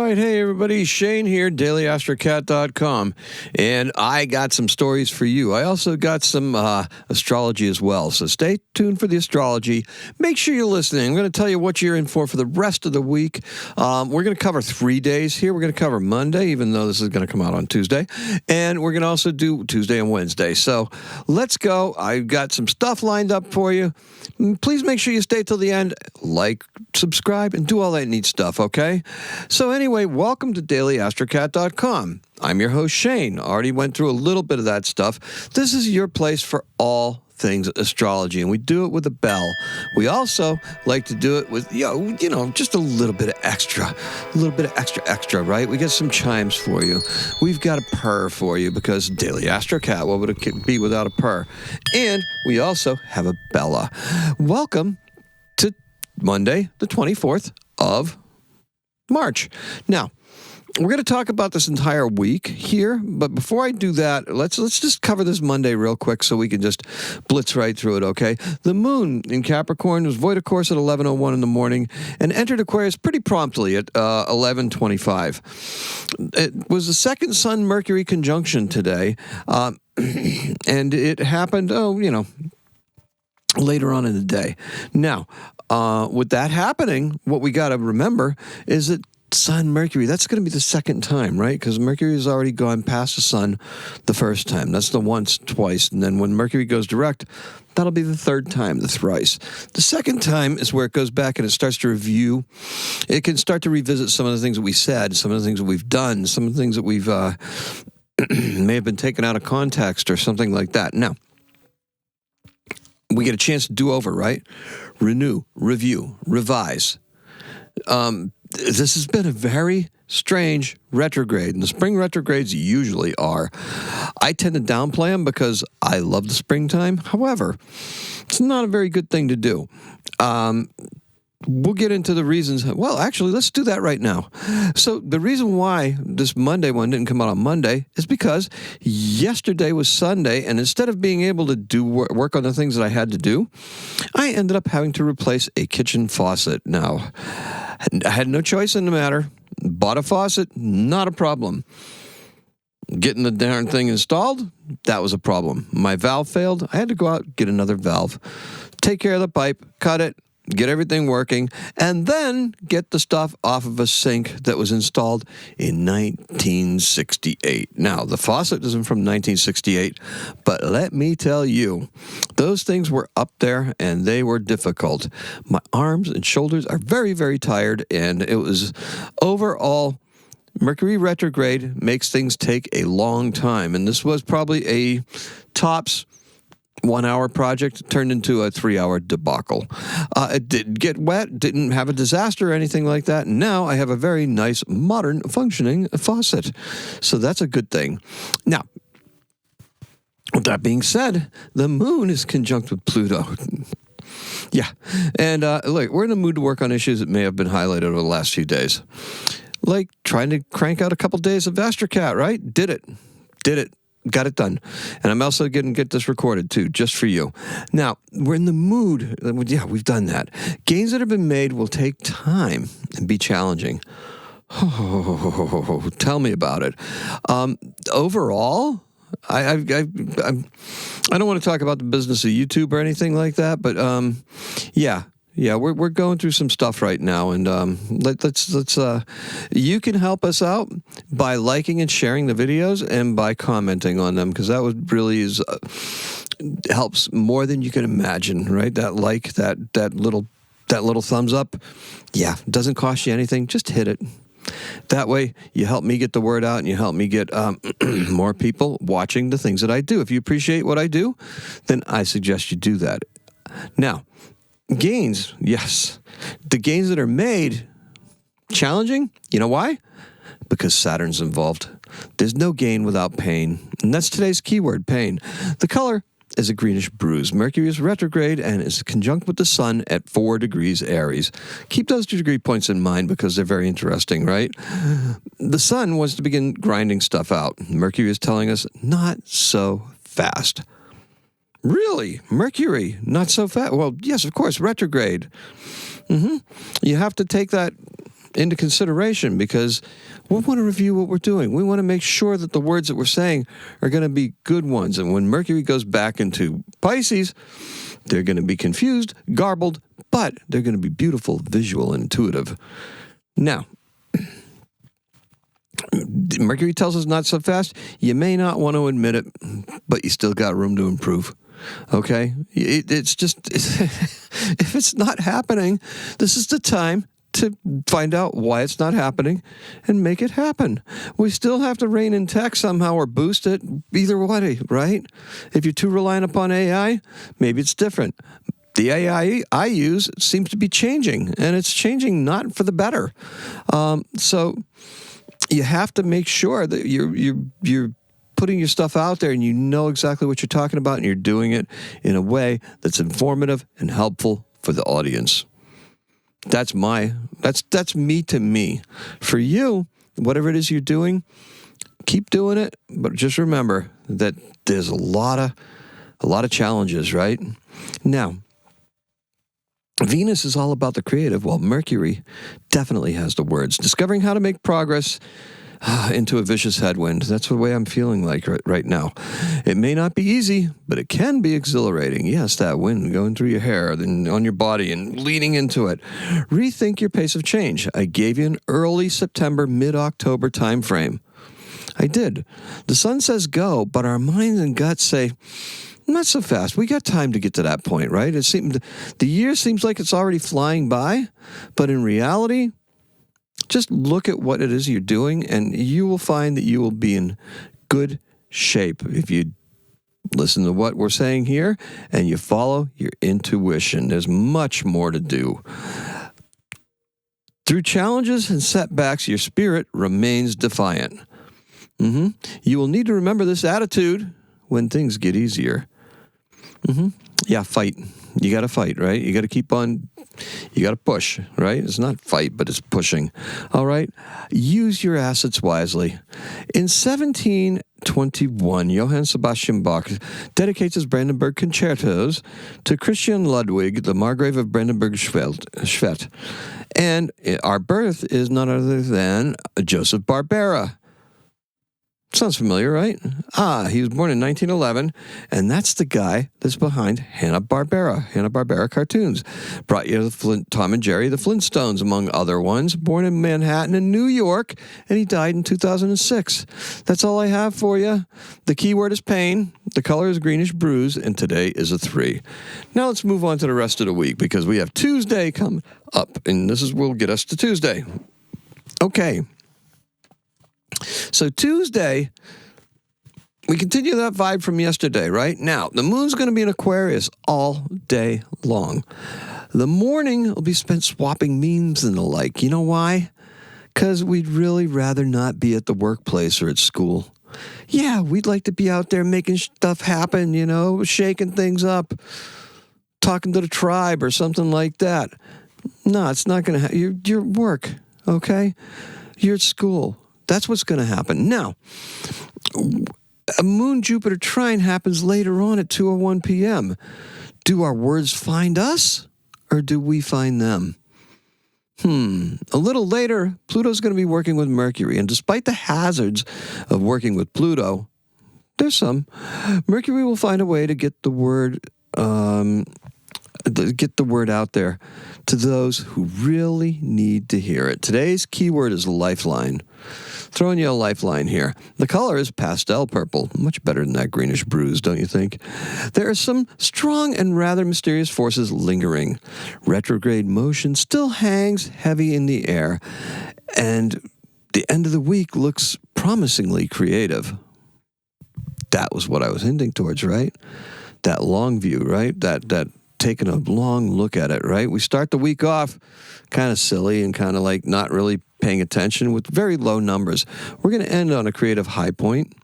right. Hey, everybody. Shane here, dailyastrocat.com. And I got some stories for you. I also got some astrology as well. So stay tuned for the astrology. Make sure you're listening. I'm going to tell you what you're in for the rest of the week. We're going to cover 3 days here. We're going to cover Monday, even though this is going to come out on Tuesday. And we're going to also do Tuesday and Wednesday. So let's go. I've got some stuff lined up for you. Please make sure you stay till the end. Like, subscribe, and do all that neat stuff, okay? So anyway, welcome to dailyastrocat.com. I'm your host, Shane. Already went through a little bit of that stuff. This is your place for all things astrology, and we do it with a bell. We also like to do it with, just a little bit of extra, right? We got some chimes for you. We've got a purr for you because Daily Astrocat, what would it be without a purr? And we also have a Bella. Welcome to Monday, the 24th of March. Now, we're going to talk about this entire week here, but before I do that, let's just cover this Monday real quick so we can just blitz right through it, okay? The moon in Capricorn was void of course at 11:01 in the morning and entered Aquarius pretty promptly at 11:25. It was the second Sun-Mercury conjunction today, and it happened, later on in the day. Now, with that happening, what we got to remember is that Sun, Mercury, that's going to be the second time, right? Because Mercury has already gone past the Sun the first time. That's the once, twice. And then when Mercury goes direct, that'll be the third time, the thrice. The second time is where it goes back and it starts to review. It can start to revisit some of the things that we said, some of the things that we've done, some of the things that we've may have been taken out of context or something like that. Now, we get a chance to do over, right? Renew, review, revise. This has been a very strange retrograde, and the spring retrogrades usually are. I tend to downplay them because I love the springtime. However, it's not a very good thing to do. We'll get into the reasons. Well, actually, let's do that right now. So the reason why this Monday one didn't come out on Monday is because yesterday was Sunday, and instead of being able to do work on the things that I had to do, I ended up having to replace a kitchen faucet. Now, I had no choice in the matter. Bought a faucet, not a problem. Getting the darn thing installed, that was a problem. My valve failed. I had to go out, get another valve, take care of the pipe, cut it, get everything working, and then get the stuff off of a sink that was installed in 1968. Now, the faucet isn't from 1968, but let me tell you, those things were up there and they were difficult. My arms and shoulders are very, very tired, and it was overall Mercury retrograde makes things take a long time, and this was probably a tops 1 hour project turned into a 3 hour debacle. It didn't get wet, didn't have a disaster or anything like that. Now I have a very nice, modern, functioning faucet. So that's a good thing. Now, with that being said, the moon is conjunct with Pluto. Yeah. And look, we're in the mood to work on issues that may have been highlighted over the last few days. Like trying to crank out a couple days of Astrocat, right? Did it. Got it done. And I'm also going to get this recorded, too, just for you. Now, we're in the mood. Yeah, we've done that. Gains that have been made will take time and be challenging. Oh, tell me about it. Overall, I don't want to talk about the business of YouTube or anything like that, but yeah, we're going through some stuff right now, and let's you can help us out by liking and sharing the videos and by commenting on them, because that would really helps more than you can imagine, right? That like, that little thumbs up, yeah, doesn't cost you anything. Just hit it. That way, you help me get the word out, and you help me get more people watching the things that I do. If you appreciate what I do, then I suggest you do that. Now, gains, yes. The gains that are made, challenging. You know why? Because Saturn's involved. There's no gain without pain. And that's today's keyword, pain. The color is a greenish bruise. Mercury is retrograde and is conjunct with the Sun at 4 degrees Aries. Keep those 2 degree points in mind because they're very interesting, right? The Sun wants to begin grinding stuff out. Mercury is telling us not so fast. Really? Mercury, not so fast? Well, yes, of course, retrograde. You have to take that into consideration, because we want to review what we're doing. We want to make sure that the words that we're saying are going to be good ones. And when Mercury goes back into Pisces, they're going to be confused, garbled, but they're going to be beautiful, visual, and intuitive. Now, Mercury tells us not so fast. You may not want to admit it, but you still got room to improve. Okay? It's just, if it's not happening, this is the time to find out why it's not happening and make it happen. We still have to rein in tech somehow or boost it either way, right? If you're too reliant upon AI, maybe it's different. The AI I use seems to be changing, and it's changing not for the better. So you have to make sure that you're putting your stuff out there and you know exactly what you're talking about, and you're doing it in a way that's informative and helpful for the audience. That's me to me. For you, whatever it is you're doing, keep doing it, but just remember that there's a lot of challenges, right? Now, Venus is all about the creative, while Mercury definitely has the words. Discovering how to make progress into a vicious headwind. That's the way I'm feeling like right now. It may not be easy, but it can be exhilarating. Yes, that wind going through your hair, then on your body, and leaning into it. Rethink your pace of change. I gave you an early September, mid-October time frame. I did. The sun says go, but our minds and guts say, not so fast. We got time to get to that point, right? The year seems like it's already flying by, but in reality, just look at what it is you're doing, and you will find that you will be in good shape if you listen to what we're saying here and you follow your intuition. There's much more to do. Through challenges and setbacks, your spirit remains defiant. You will need to remember this attitude when things get easier. Yeah, fight. You got to fight, right? You got to keep on, you got to push, right? It's not fight, but it's pushing. All right? Use your assets wisely. In 1721, Johann Sebastian Bach dedicates his Brandenburg concertos to Christian Ludwig, the Margrave of Brandenburg-Schwedt. And our birth is none other than Joseph Barbera. Sounds familiar, right? He was born in 1911, and that's the guy that's behind Hanna-Barbera cartoons. Brought you Tom and Jerry, the Flintstones, among other ones. Born in Manhattan and New York, and he died in 2006. That's all I have for you. The keyword is pain. The color is greenish bruise, and today is a 3. Now let's move on to the rest of the week, because we have Tuesday coming up, and this will get us to Tuesday. Okay. So Tuesday, we continue that vibe from yesterday, right? Now, the moon's going to be in Aquarius all day long. The morning will be spent swapping memes and the like. You know why? Because we'd really rather not be at the workplace or at school. Yeah, we'd like to be out there making stuff happen, shaking things up, talking to the tribe or something like that. No, it's not going to happen. You're at work, okay? You're at school. That's what's going to happen. Now, a Moon-Jupiter trine happens later on at 2:01 p.m. Do our words find us, or do we find them? A little later, Pluto's going to be working with Mercury, and despite the hazards of working with Pluto, there's some. Mercury will find a way to get the word out there to those who really need to hear it. Today's keyword is lifeline. Throwing you a lifeline here. The color is pastel purple. Much better than that greenish bruise, don't you think? There are some strong and rather mysterious forces lingering. Retrograde motion still hangs heavy in the air, and the end of the week looks promisingly creative. That was what I was hinting towards, right? That long view, right? That taking a long look at it, right? We start the week off kind of silly and kind of like not really paying attention with very low numbers. We're going to end on a creative high point,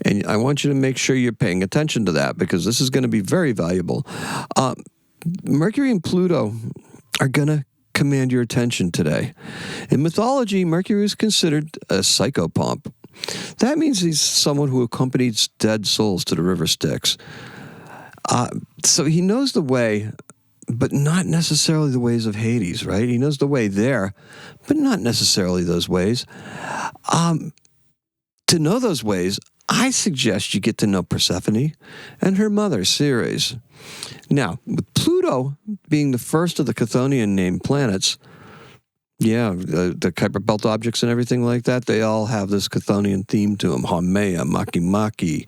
and I want you to make sure you're paying attention to that, because this is going to be very valuable. Mercury and Pluto are going to command your attention today. In mythology, Mercury is considered a psychopomp. That means he's someone who accompanies dead souls to the river Styx. So he knows the way but not necessarily the ways of Hades, right? He knows the way there, but not necessarily those ways. To know those ways, I suggest you get to know Persephone and her mother, Ceres. Now, with Pluto being the first of the Chthonian named planets, yeah, the Kuiper Belt objects and everything like that, they all have this Chthonian theme to them. Haumea, Maki Maki,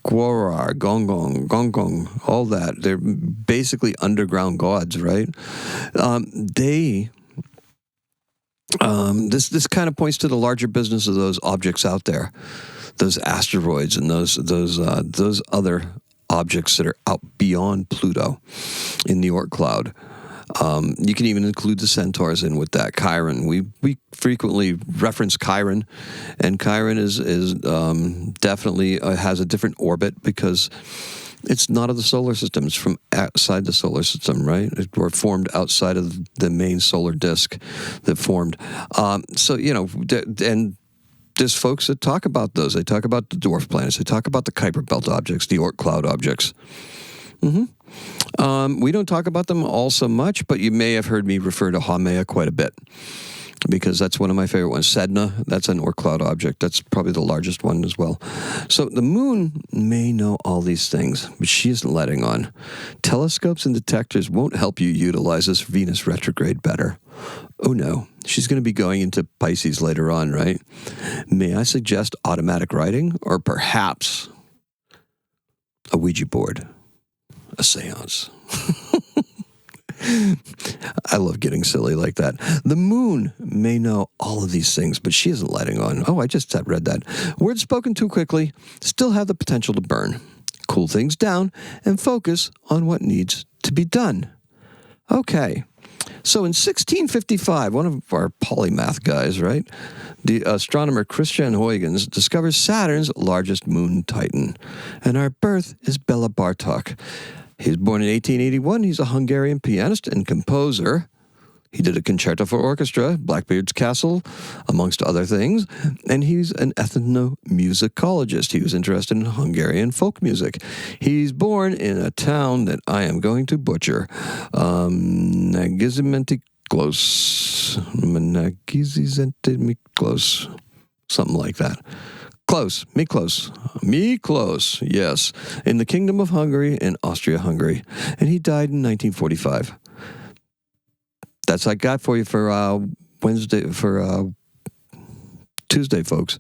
Quorar, Gong, all that. They're basically underground gods, right? This kind of points to the larger business of those objects out there, those asteroids and those other objects that are out beyond Pluto in the Oort cloud. You can even include the centaurs in with that. Chiron. We frequently reference Chiron, and Chiron is definitely has a different orbit because it's not of the solar system. It's from outside the solar system, right? Or formed outside of the main solar disk that formed. And there's folks that talk about those. They talk about the dwarf planets. They talk about the Kuiper Belt objects, the Oort cloud objects. We don't talk about them all so much, but you may have heard me refer to Haumea quite a bit because that's one of my favorite ones. Sedna, that's an Oort cloud object. That's probably the largest one as well. So the moon may know all these things, but she isn't letting on. Telescopes and detectors won't help you utilize this Venus retrograde better. Oh no, she's going to be going into Pisces later on, right? May I suggest automatic writing or perhaps a Ouija board? A seance. I love getting silly like that. The moon may know all of these things, but she isn't letting on. Oh, I just read that. Words spoken too quickly still have the potential to burn. Cool things down and focus on what needs to be done. Okay. So in 1655, one of our polymath guys, right? The astronomer Christian Huygens discovers Saturn's largest moon titan. And our birth is Bela Bartok. He was born in 1881. He's a Hungarian pianist and composer. He did a concerto for orchestra, Blackbeard's Castle, amongst other things. And he's an ethnomusicologist. He was interested in Hungarian folk music. He's born in a town that I am going to butcher. Nagizimentiklos. Something like that. Miklos, yes, in the Kingdom of Hungary in Austria-Hungary. And he died in 1945. That's what I got for you for Tuesday, folks.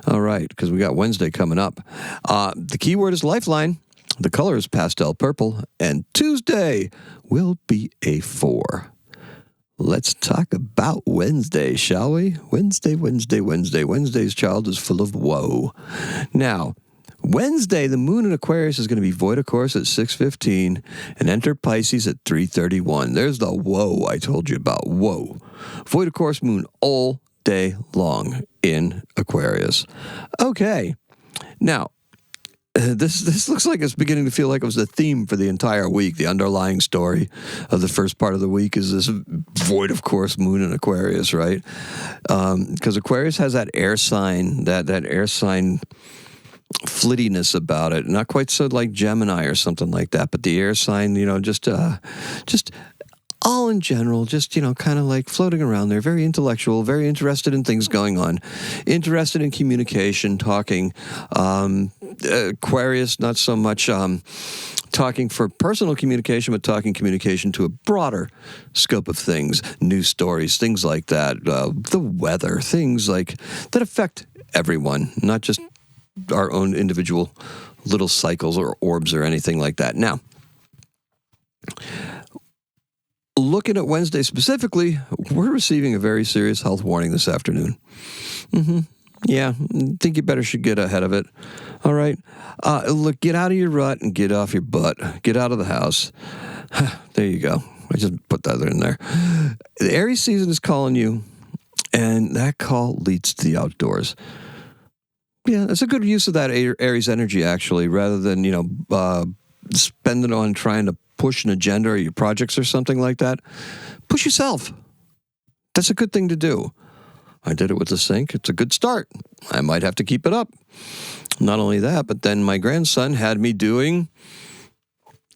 All right, because we got Wednesday coming up. The key word is lifeline. The color is pastel purple. And Tuesday will be a 4. Let's talk about Wednesday, shall we? Wednesday. Wednesday's child is full of woe. Now, Wednesday, the moon in Aquarius is going to be void of course at 6:15 and enter Pisces at 3:31. There's the woe I told you about. Woe. Void of course moon all day long in Aquarius. Okay. Now, this looks like it's beginning to feel like it was the theme for the entire week. The underlying story of the first part of the week is this void of course moon in Aquarius, right? Because Aquarius has that air sign, that air sign flittiness about it. Not quite so like Gemini or something like that, but the air sign, just all in general, just, kind of like floating around there, very intellectual, very interested in things going on, interested in communication, talking. Aquarius, not so much talking for personal communication, but talking communication to a broader scope of things, news stories, things like that, the weather, things like that affect everyone, not just our own individual little cycles or orbs or anything like that. Now, looking at Wednesday specifically, we're receiving a very serious health warning this afternoon. Yeah, I think you better should get ahead of it. All right. Look, get out of your rut and get off your butt. Get out of the house. There you go. I just put that in there. The Aries season is calling you, and that call leads to the outdoors. Yeah, it's a good use of that Aries energy, actually, rather than, spend it on trying to push an agenda or your projects or something like that. Push yourself. That's a good thing to do. I did it with the sink. It's a good start. I might have to keep it up. Not only that, but then my grandson had me doing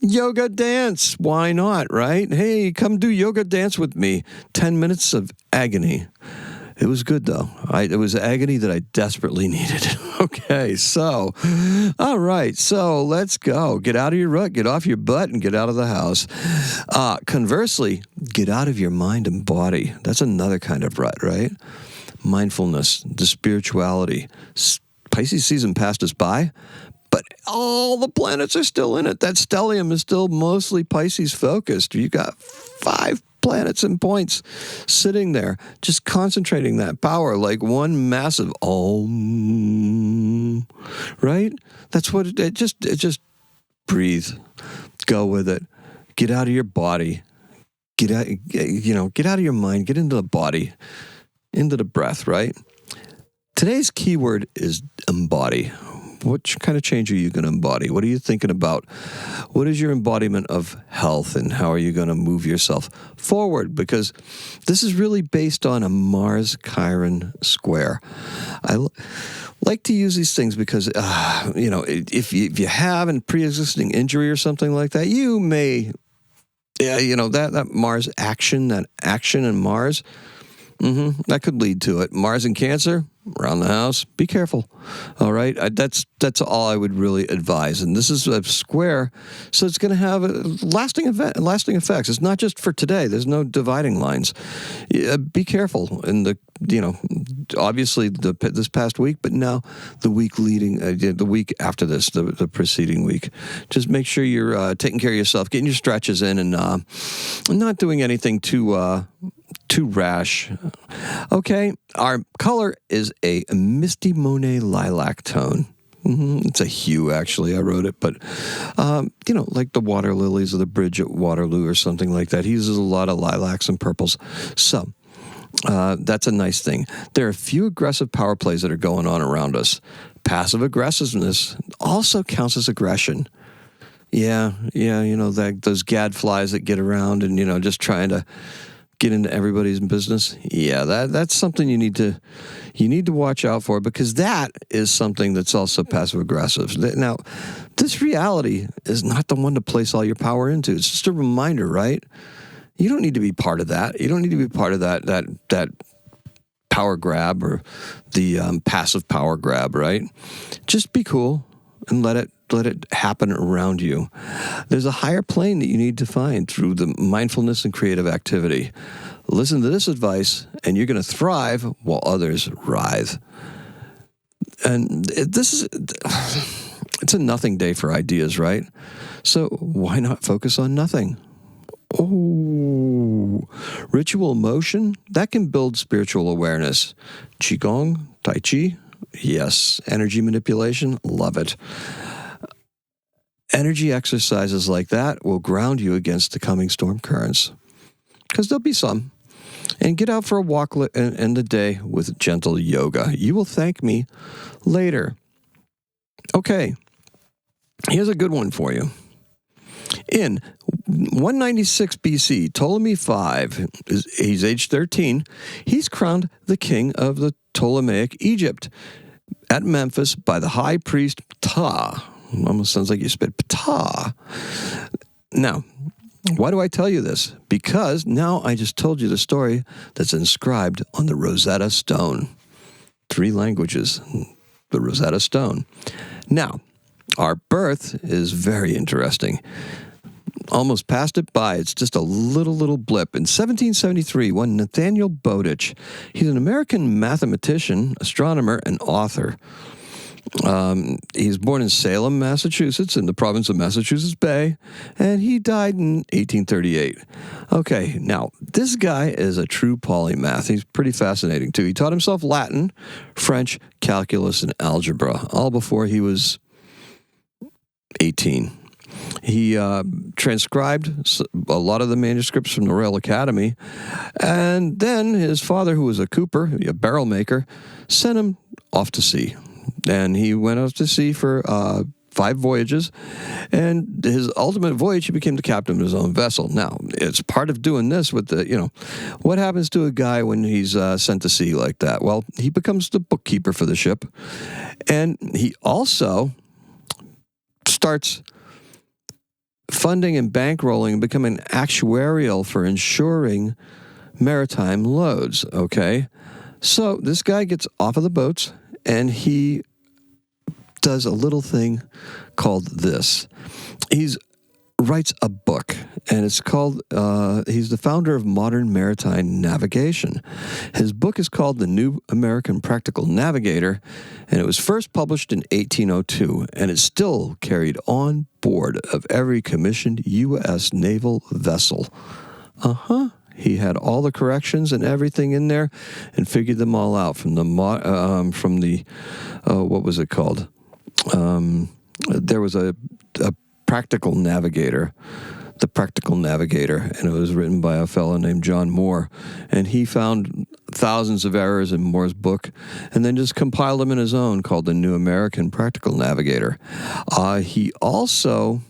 Yoga dance. Why not, right? Hey, come do yoga dance with me. 10 minutes of agony. It was good, though. It was agony that I desperately needed. Okay, so, all right, so let's go. Get out of your rut, get off your butt, and get out of the house. Conversely, get out of your mind and body. That's another kind of rut, right? Mindfulness, the spirituality. Pisces season passed us by, but all the planets are still in it. That stellium is still mostly Pisces focused. You got 5 planets and points sitting there, just concentrating that power like one massive Om, right? That's what it just breathe, go with it, get out of your body, get out of your mind, get into the body, into the breath, right? Today's keyword is embody. What kind of change are you going to embody? What are you thinking about? What is your embodiment of health, and how are you going to move yourself forward? Because this is really based on a Mars-Chiron square. I like to use these things because, if you have a pre-existing injury or something like that, you may, that Mars action, that action in Mars, that could lead to it. Mars and Cancer, around the house, be careful. All right, that's all I would really advise. And this is a square, so it's going to have lasting effects. It's not just for today. There's no dividing lines. Be careful in obviously this past week, but now the week leading, the week after this, the preceding week. Just make sure you're taking care of yourself, getting your stretches in, and not doing anything too rash. Okay, our color is a Misty Monet lilac tone. It's a hue, actually. I wrote it, but, like the water lilies of the bridge at Waterloo or something like that. He uses a lot of lilacs and purples. So, that's a nice thing. There are a few aggressive power plays that are going on around us. Passive aggressiveness also counts as aggression. Yeah, those gadflies that get around and, just trying to get into everybody's business. Yeah, that's something you need to watch out for, because that is something that's also passive aggressive. Now, this reality is not the one to place all your power into. It's just a reminder, right? You don't need to be part of that. You don't need to be part of that power grab or the passive power grab, right? Just be cool and let it happen around you. There's a higher plane that you need to find through the mindfulness and creative activity. Listen to this advice, and you're going to thrive while others writhe. And it's a nothing day for ideas, right? So why not focus on nothing? Oh, ritual motion, that can build spiritual awareness. Qigong, Tai Chi, yes. Energy manipulation, love it. Energy exercises like that will ground you against the coming storm currents, because there'll be some. And get out for a walk and end the day with gentle yoga. You will thank me later. Okay, here's a good one for you. In 196 BC, Ptolemy V, he's age 13, he's crowned the king of the Ptolemaic Egypt at Memphis by the high priest Ptah. Almost sounds like you spit Ptah. Now, why do I tell you this? Because now I just told you the story that's inscribed on the Rosetta Stone. 3 languages, the Rosetta Stone. Now, our birth is very interesting. Almost passed it by. It's just a little blip. In 1773, one Nathaniel Bowditch, he's an American mathematician, astronomer, and author. He was born in Salem, Massachusetts, in the province of Massachusetts Bay, and he died in 1838. Okay, now, this guy is a true polymath. He's pretty fascinating, too. He taught himself Latin, French, calculus, and algebra, all before he was 18. He transcribed a lot of the manuscripts from the Royal Academy, and then his father, who was a cooper, a barrel maker, sent him off to sea. And he went out to sea for 5 voyages, and his ultimate voyage, he became the captain of his own vessel. Now, it's part of doing this with what happens to a guy when he's sent to sea like that? Well, he becomes the bookkeeper for the ship, and he also starts funding and bankrolling and becoming actuarial for insuring maritime loads, okay? So this guy gets off of the boats and he does a little thing called this. He's writes a book, and it's called, he's the founder of modern maritime navigation. His book is called The New American Practical Navigator, and it was first published in 1802, and it's still carried on board of every commissioned U.S. naval vessel. He had all the corrections and everything in there and figured them all out from the what was it called? There was a practical navigator, the Practical Navigator, and it was written by a fellow named John Moore, and he found thousands of errors in Moore's book and then just compiled them in his own called The New American Practical Navigator. He also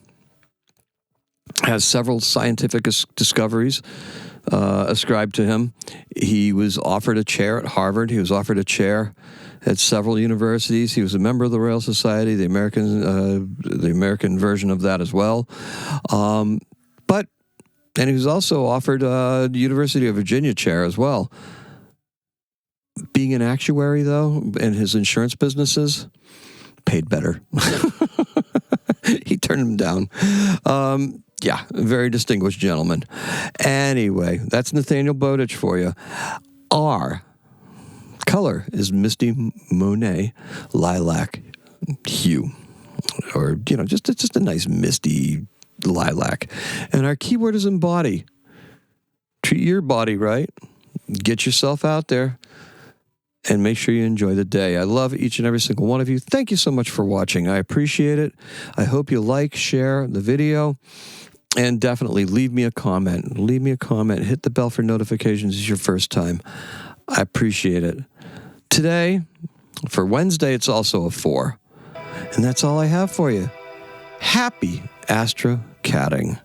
has several scientific discoveries ascribed to him. He was offered a chair at Harvard. He was offered a chair at several universities. He was a member of the Royal Society, the American version of that as well. And he was also offered the University of Virginia chair as well. Being an actuary, though, in his insurance businesses, paid better. He turned him down. Yeah, a very distinguished gentleman. Anyway, that's Nathaniel Bowditch for you. Our color is Misty Monet lilac hue, or just a nice misty lilac. And our keyword is embody. Treat your body right. Get yourself out there. And make sure you enjoy the day. I love each and every single one of you. Thank you so much for watching. I appreciate it. I hope you share the video, and definitely leave me a comment. Leave me a comment. Hit the bell for notifications. It's your first time. I appreciate it. Today, for Wednesday, it's also a 4. And that's all I have for you. Happy Astrocatting.